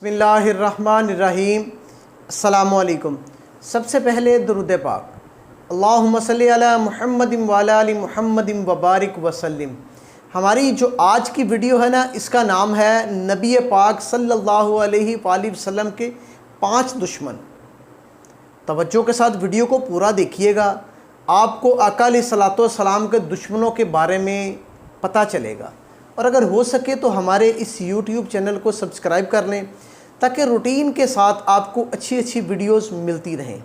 بسم اللہ الرحمن الرحیم۔ السلام علیکم۔ سب سے پہلے درود پاک، اللہم صلی علی محمد وعلی آل محمد وبارک وسلم۔ ہماری جو آج کی ویڈیو ہے نا، اس کا نام ہے نبی پاک صلی اللہ علیہ وآلہ وسلم کے 5 دشمن۔ توجہ کے ساتھ ویڈیو کو پورا دیکھیے گا، آپ کو آقا علیہ الصلوۃ والسلام کے دشمنوں کے بارے میں پتہ چلے گا، اور اگر ہو سکے تو ہمارے اس یوٹیوب چینل کو سبسکرائب کر لیں تاکہ روٹین کے ساتھ آپ کو اچھی ویڈیوز ملتی رہیں۔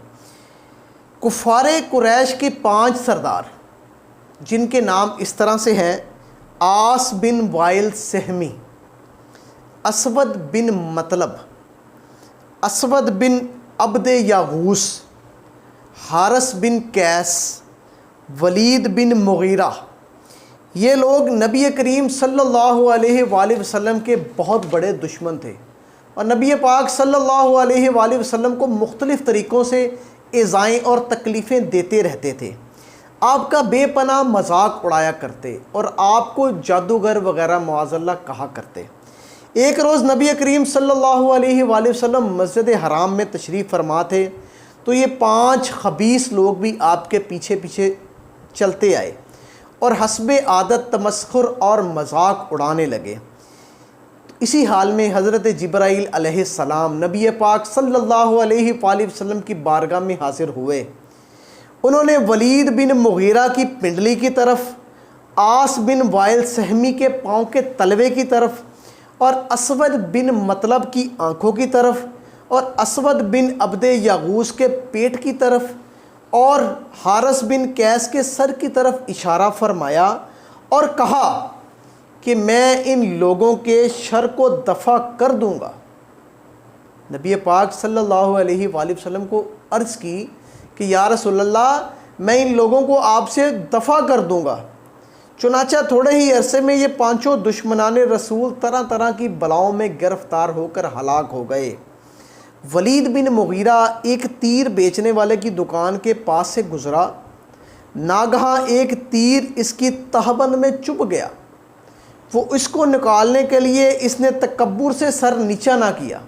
کفار قریش کے 5 سردار، جن کے نام اس طرح سے ہیں: عاص بن وائل سہمی، اسود بن مطلب، اسود بن عبد یغوث، حارث بن قیس، ولید بن مغیرہ۔ یہ لوگ نبی کریم صلی اللہ علیہ وآلہ وسلم کے بہت بڑے دشمن تھے، اور نبی پاک صلی اللہ علیہ وآلہ وسلم کو مختلف طریقوں سے ایذائیں اور تکلیفیں دیتے رہتے تھے۔ آپ کا بے پناہ مذاق اڑایا کرتے اور آپ کو جادوگر وغیرہ معاذ اللہ کہا کرتے۔ ایک روز نبی کریم صلی اللہ علیہ وآلہ وسلم مسجد حرام میں تشریف فرما تھے، تو یہ 5 خبیث لوگ بھی آپ کے پیچھے چلتے آئے اور حسب عادت تمسخر اور مذاق اڑانے لگے۔ اسی حال میں حضرت جبرائیل علیہ السلام نبی پاک صلی اللہ علیہ وآلہ وسلم کی بارگاہ میں حاضر ہوئے۔ انہوں نے ولید بن مغیرہ کی پنڈلی کی طرف، عاص بن وائل سہمی کے پاؤں کے تلوے کی طرف، اور اسود بن مطلب کی آنکھوں کی طرف، اور اسود بن عبد یغوث کے پیٹ کی طرف، اور حارث بن قیس کے سر کی طرف اشارہ فرمایا اور کہا کہ میں ان لوگوں کے شر کو دفع کر دوں گا۔ نبی پاک صلی اللہ علیہ وآلہ وسلم کو عرض کی کہ یا رسول اللہ، میں ان لوگوں کو آپ سے دفع کر دوں گا۔ چنانچہ تھوڑے ہی عرصے میں یہ 5 دشمنان رسول طرح طرح کی بلاؤں میں گرفتار ہو کر ہلاک ہو گئے۔ ولید بن مغیرہ ایک تیر بیچنے والے کی دکان کے پاس سے گزرا، ناگہاں ایک تیر اس کی تہبند میں چبھ گیا۔ وہ اس کو نکالنے کے لیے اس نے تکبر سے سر نیچا نہ کیا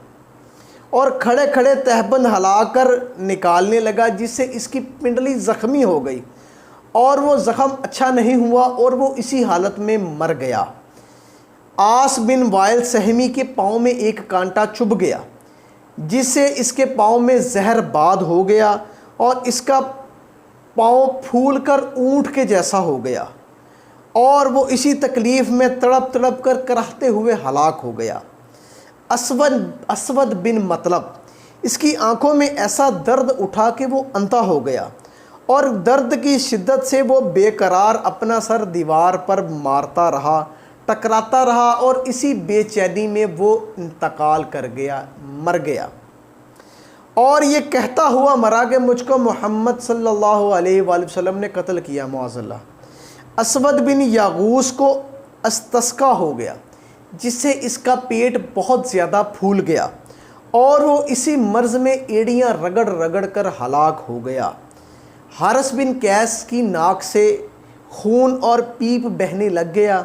اور کھڑے کھڑے تہبند ہلا کر نکالنے لگا، جس سے اس کی پنڈلی زخمی ہو گئی، اور وہ زخم اچھا نہیں ہوا اور وہ اسی حالت میں مر گیا۔ عاص بن وائل سہمی کے پاؤں میں ایک کانٹا چبھ گیا، جس سے اس کے پاؤں میں زہر باد ہو گیا اور اس کا پاؤں پھول کر اونٹ کے جیسا ہو گیا، اور وہ اسی تکلیف میں تڑپ تڑپ کر کراہتے ہوئے ہلاک ہو گیا۔ اسود بن مطلب، اس کی آنکھوں میں ایسا درد اٹھا کہ وہ اندھا ہو گیا، اور درد کی شدت سے وہ بے قرار اپنا سر دیوار پر مارتا رہا، ٹکراتا رہا، اور اسی بے چینی میں وہ انتقال کر گیا، مر گیا، اور یہ کہتا ہوا مرا کہ مجھ کو محمد صلی اللہ علیہ وآلہ وسلم نے قتل کیا معاذ اللہ۔ اسود بن یغوث کو استسقا ہو گیا، جس سے اس کا پیٹ بہت زیادہ پھول گیا، اور وہ اسی مرض میں ایڑیاں رگڑ رگڑ کر ہلاک ہو گیا۔ حارث بن قیس کی ناک سے خون اور پیپ بہنے لگ گیا،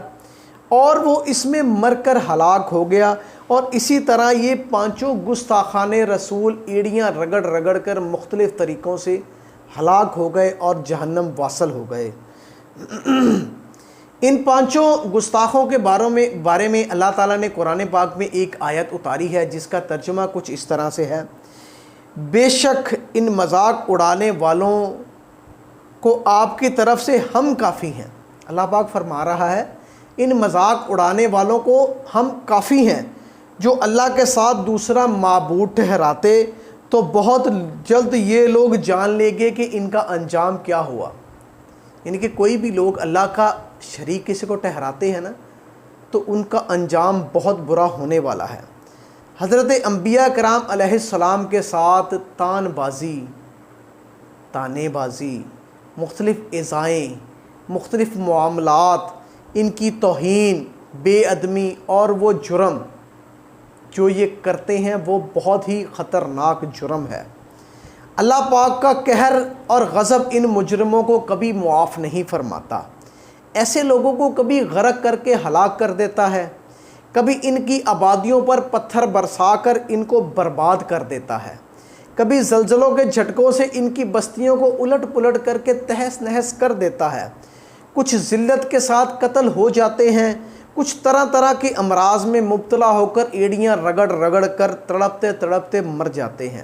اور وہ اس میں مر کر ہلاک ہو گیا، اور اسی طرح یہ 5 گستاخان رسول ایڑیاں رگڑ رگڑ کر مختلف طریقوں سے ہلاک ہو گئے اور جہنم واصل ہو گئے۔ ان 5 گستاخوں کے بارے میں اللہ تعالیٰ نے قرآن پاک میں ایک آیت اتاری ہے، جس کا ترجمہ کچھ اس طرح سے ہے: بے شک ان مذاق اڑانے والوں کو آپ کی طرف سے ہم کافی ہیں۔ اللہ پاک فرما رہا ہے ان مذاق اڑانے والوں کو ہم کافی ہیں، جو اللہ کے ساتھ دوسرا معبود ٹھہراتے تو بہت جلد یہ لوگ جان لیں گے کہ ان کا انجام کیا ہوا۔ یعنی کہ کوئی بھی لوگ اللہ کا شریک کسی کو ٹھہراتے ہیں نا، تو ان کا انجام بہت برا ہونے والا ہے۔ حضرت انبیاء کرام علیہ السلام کے ساتھ تانے بازی، مختلف ایذائیں، مختلف معاملات، ان کی توہین، بے ادبی اور وہ جرم جو یہ کرتے ہیں، وہ بہت ہی خطرناک جرم ہے۔ اللہ پاک کا قہر اور غضب ان مجرموں کو کبھی معاف نہیں فرماتا، ایسے لوگوں کو کبھی غرق کر کے ہلاک کر دیتا ہے، کبھی ان کی آبادیوں پر پتھر برسا کر ان کو برباد کر دیتا ہے، کبھی زلزلوں کے جھٹکوں سے ان کی بستیوں کو الٹ پلٹ کر کے تہس نہس کر دیتا ہے۔ کچھ ذلت کے ساتھ قتل ہو جاتے ہیں، کچھ طرح طرح کے امراض میں مبتلا ہو کر ایڑیاں رگڑ رگڑ کر تڑپتے تڑپتے مر جاتے ہیں۔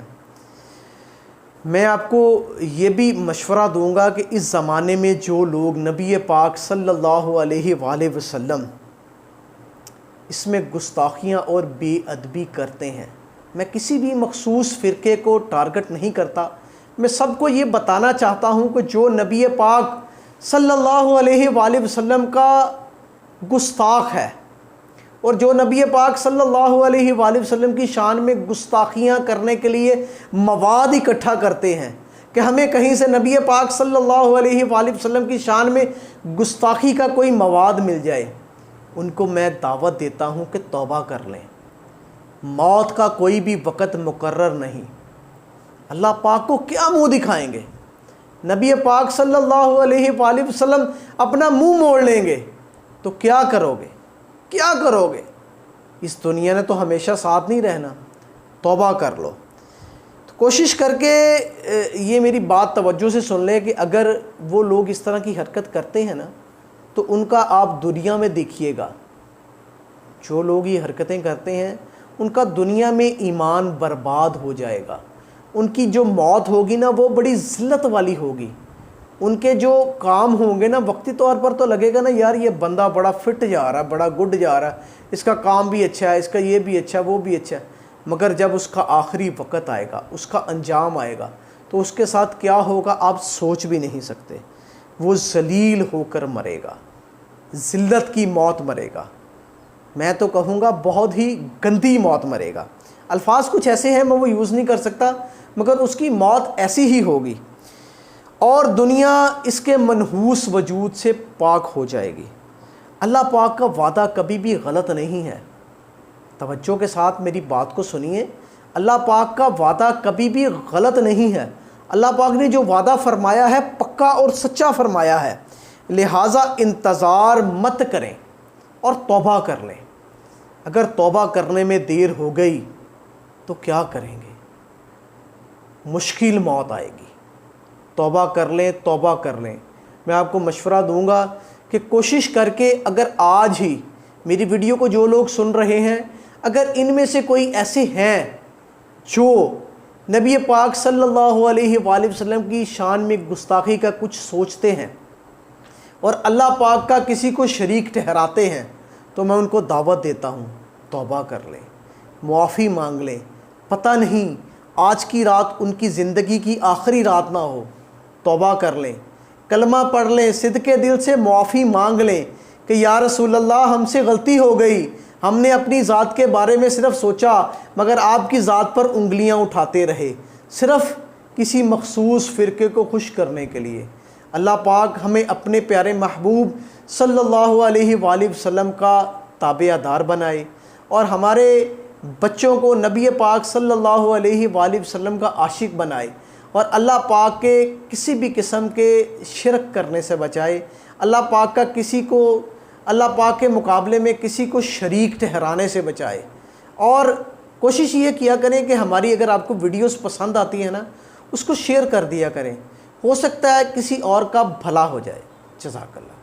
میں آپ کو یہ بھی مشورہ دوں گا کہ اس زمانے میں جو لوگ نبی پاک صلی اللہ علیہ وآلہ وسلم اس میں گستاخیاں اور بے ادبی کرتے ہیں، میں کسی بھی مخصوص فرقے کو ٹارگٹ نہیں کرتا، میں سب کو یہ بتانا چاہتا ہوں کہ جو نبی پاک صلی اللہ علیہ وآلہ وسلم کا گستاخ ہے اور جو نبی پاک صلی اللہ علیہ وآلہ وسلم کی شان میں گستاخیاں کرنے کے لیے مواد اکٹھا کرتے ہیں کہ ہمیں کہیں سے نبی پاک صلی اللہ علیہ وآلہ وسلم کی شان میں گستاخی کا کوئی مواد مل جائے، ان کو میں دعوت دیتا ہوں کہ توبہ کر لیں۔ موت کا کوئی بھی وقت مقرر نہیں، اللہ پاک کو کیا منہ دکھائیں گے؟ نبی پاک صلی اللہ علیہ وآلہ وسلم اپنا منہ موڑ لیں گے تو کیا کرو گے؟ کیا کرو گے؟ اس دنیا نے تو ہمیشہ ساتھ نہیں رہنا، توبہ کر لو۔ تو کوشش کر کے یہ میری بات توجہ سے سن لیں کہ اگر وہ لوگ اس طرح کی حرکت کرتے ہیں نا تو ان کا آپ دنیا میں دیکھیے گا، جو لوگ یہ حرکتیں کرتے ہیں ان کا دنیا میں ایمان برباد ہو جائے گا، ان کی جو موت ہوگی نا وہ بڑی ذلت والی ہوگی، ان کے جو کام ہوں گے نا وقتی طور پر تو لگے گا نا یار یہ بندہ بڑا فٹ جا رہا ہے، بڑا گڈ جا رہا ہے، اس کا کام بھی اچھا ہے، اس کا یہ بھی اچھا وہ بھی اچھا ہے، مگر جب اس کا آخری وقت آئے گا، اس کا انجام آئے گا تو اس کے ساتھ کیا ہوگا آپ سوچ بھی نہیں سکتے۔ وہ ذلیل ہو کر مرے گا، ذلت کی موت مرے گا، میں تو کہوں گا بہت ہی گندی موت مرے گا۔ الفاظ کچھ ایسے ہیں میں وہ یوز نہیں کر سکتا، مگر اس کی موت ایسی ہی ہوگی اور دنیا اس کے منحوس وجود سے پاک ہو جائے گی۔ اللہ پاک کا وعدہ کبھی بھی غلط نہیں ہے، توجہ کے ساتھ میری بات کو سنیے، اللہ پاک کا وعدہ کبھی بھی غلط نہیں ہے۔ اللہ پاک نے جو وعدہ فرمایا ہے پکا اور سچا فرمایا ہے، لہٰذا انتظار مت کریں اور توبہ کر لیں۔ اگر توبہ کرنے میں دیر ہو گئی تو کیا کریں گے؟ مشکل موت آئے گی۔ توبہ کر لیں، توبہ کر لیں۔ میں آپ کو مشورہ دوں گا کہ کوشش کر کے اگر آج ہی میری ویڈیو کو جو لوگ سن رہے ہیں، اگر ان میں سے کوئی ایسے ہیں جو نبی پاک صلی اللہ علیہ وآلہ وسلم کی شان میں گستاخی کا کچھ سوچتے ہیں اور اللہ پاک کا کسی کو شریک ٹھہراتے ہیں، تو میں ان کو دعوت دیتا ہوں توبہ کر لیں، معافی مانگ لیں۔ پتہ نہیں آج کی رات ان کی زندگی کی آخری رات نہ ہو، توبہ کر لیں، کلمہ پڑھ لیں، صدقے دل سے معافی مانگ لیں کہ یا رسول اللہ ہم سے غلطی ہو گئی، ہم نے اپنی ذات کے بارے میں صرف سوچا مگر آپ کی ذات پر انگلیاں اٹھاتے رہے، صرف کسی مخصوص فرقے کو خوش کرنے کے لیے۔ اللہ پاک ہمیں اپنے پیارے محبوب صلی اللہ علیہ وآلہ وسلم کا تابع دار بنائے اور ہمارے بچوں کو نبی پاک صلی اللہ علیہ وآلہ وسلم کا عاشق بنائے اور اللہ پاک کے کسی بھی قسم کے شرک کرنے سے بچائے، اللہ پاک کا کسی کو اللہ پاک کے مقابلے میں کسی کو شریک ٹھہرانے سے بچائے۔ اور کوشش یہ کیا کریں کہ ہماری اگر آپ کو ویڈیوز پسند آتی ہیں نا اس کو شیئر کر دیا کریں، ہو سکتا ہے کسی اور کا بھلا ہو جائے۔ جزاک اللہ۔